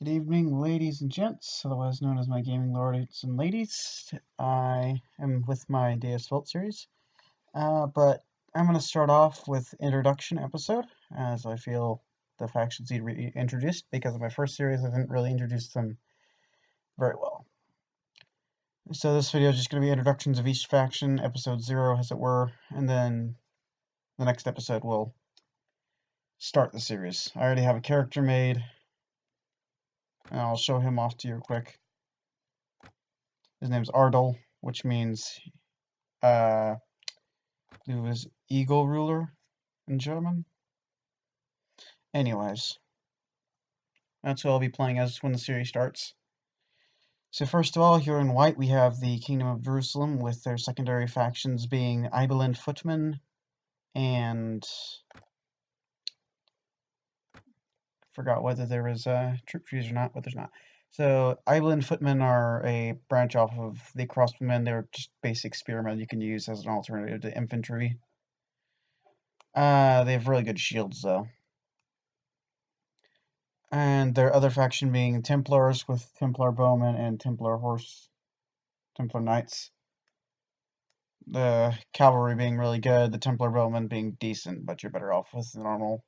Good evening, ladies and gents, otherwise known as my gaming lords and ladies. I am with my Deus Vult series, but I'm going to start off with introduction episode, as I feel the factions need reintroduced, because in my first series I didn't really introduce them very well. So this video is just going to be introductions of each faction, episode 0 as it were, and then the next episode will start the series. I already have a character made, and I'll show him off to you quick. His name's Ardal, which means I believe it was Eagle Ruler in German. Anyways, that's who I'll be playing as when the series starts. So first of all, here in white we have the Kingdom of Jerusalem with their secondary factions being Ibelin Footmen and forgot whether there was troop trees or not, but there's not. So Ibelin Footmen are a branch off of the Crossbowmen. They're just basic spearmen you can use as an alternative to infantry. They have really good shields though. And their other faction being Templars with Templar Bowmen and Templar Knights. The cavalry being really good, the Templar Bowmen being decent, but you're better off with the normal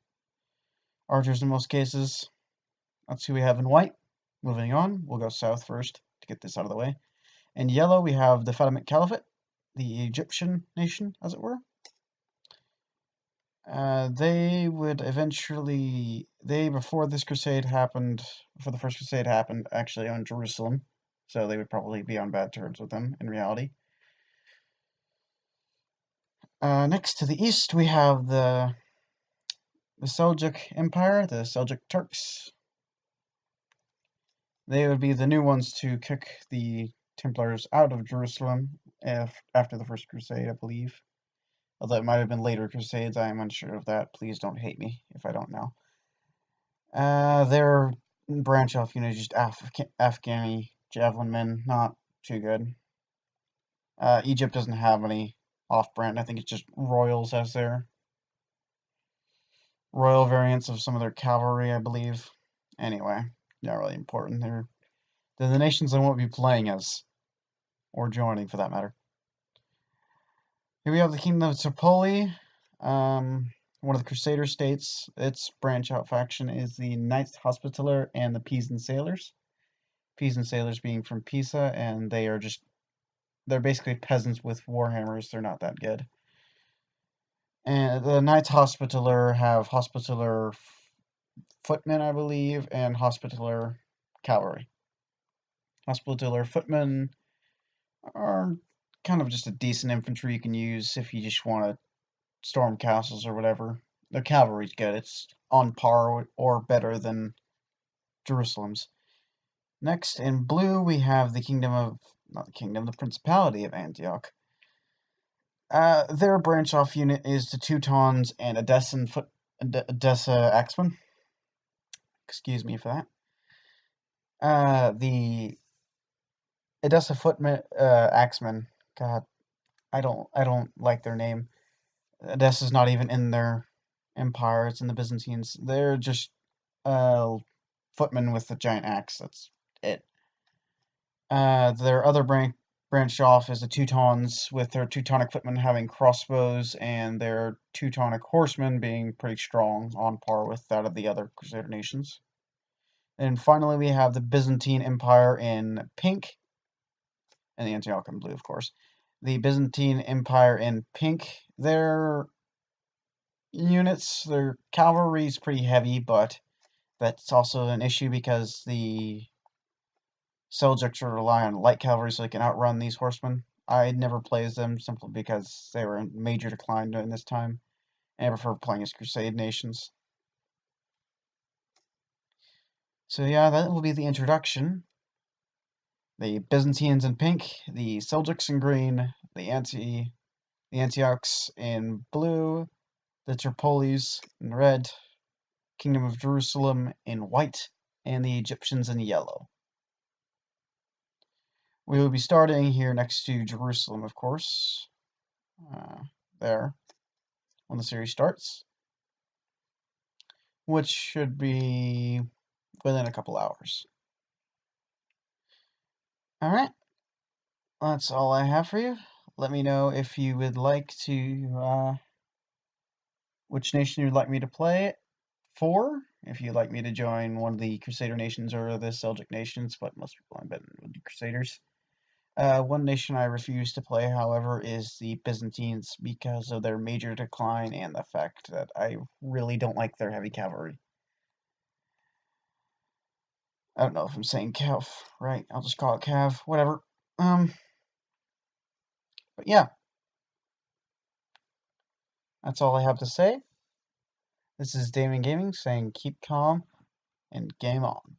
archers in most cases. That's who we have in white. Moving on, we'll go south first to get this out of the way. In yellow, we have the Fatimid Caliphate, the Egyptian nation, as it were. They would eventually, before this crusade happened, before the first crusade happened, actually owned Jerusalem, so they would probably be on bad terms with them in reality. Next to the east, we have the Seljuk Empire, the Seljuk Turks. They would be the new ones to kick the Templars out of Jerusalem after the first crusade, I believe. Although it might have been later crusades, I am unsure of that. Please don't hate me if I don't know. Their branch off, just Afghani javelin men, not too good. Egypt doesn't have any off-brand. I think it's just royals as their royal variants of some of their cavalry, I believe. Anyway, not really important. They're the nations I won't be playing as, or joining for that matter. Here we have the Kingdom of Tripoli, one of the Crusader states. Its branch out faction is the Knights Hospitaller and the Pisan Sailors. Pisan Sailors being from Pisa, and they're basically peasants with warhammers. They're not that good. And the Knights Hospitaller have Hospitaller Footmen, I believe, and Hospitaller Cavalry. Hospitaller Footmen are kind of just a decent infantry you can use if you just want to storm castles or whatever. Their cavalry's good. It's on par or better than Jerusalem's. Next, in blue, we have the Principality of Antioch. Their branch-off unit is the Teutons and Edessa Axemen. Excuse me for that. The Edessa Footmen, Axemen. God, I don't like their name. Edessa's not even in their empire. It's in the Byzantines. They're just footmen with a giant axe. That's it. Their other branch off is the Teutons, with their Teutonic footmen having crossbows and their Teutonic horsemen being pretty strong, on par with that of the other Crusader nations. And finally, we have the Byzantine Empire in pink, and the Antioch in blue, of course. The Byzantine Empire in pink, their units, their cavalry is pretty heavy, but that's also an issue because the Seljuks rely on light cavalry so they can outrun these horsemen. I never play as them simply because they were in major decline during this time, and I prefer playing as Crusade nations. So yeah, that will be the introduction. The Byzantines in pink, the Seljuks in green, the Antiochs in blue, the Tripolis in red, Kingdom of Jerusalem in white, and the Egyptians in yellow. We will be starting here next to Jerusalem, of course, there, when the series starts, which should be within a couple hours. Alright, that's all I have for you. Let me know if you would like to, which nation you'd like me to play it for. If you'd like me to join one of the Crusader nations or the Seljuk nations, but most people have been with the Crusaders. One nation I refuse to play, however, is the Byzantines because of their major decline and the fact that I really don't like their heavy cavalry. I don't know if I'm saying Cav right. I'll just call it Cav. Whatever. But yeah, that's all I have to say. This is Damon Gaming saying keep calm and game on.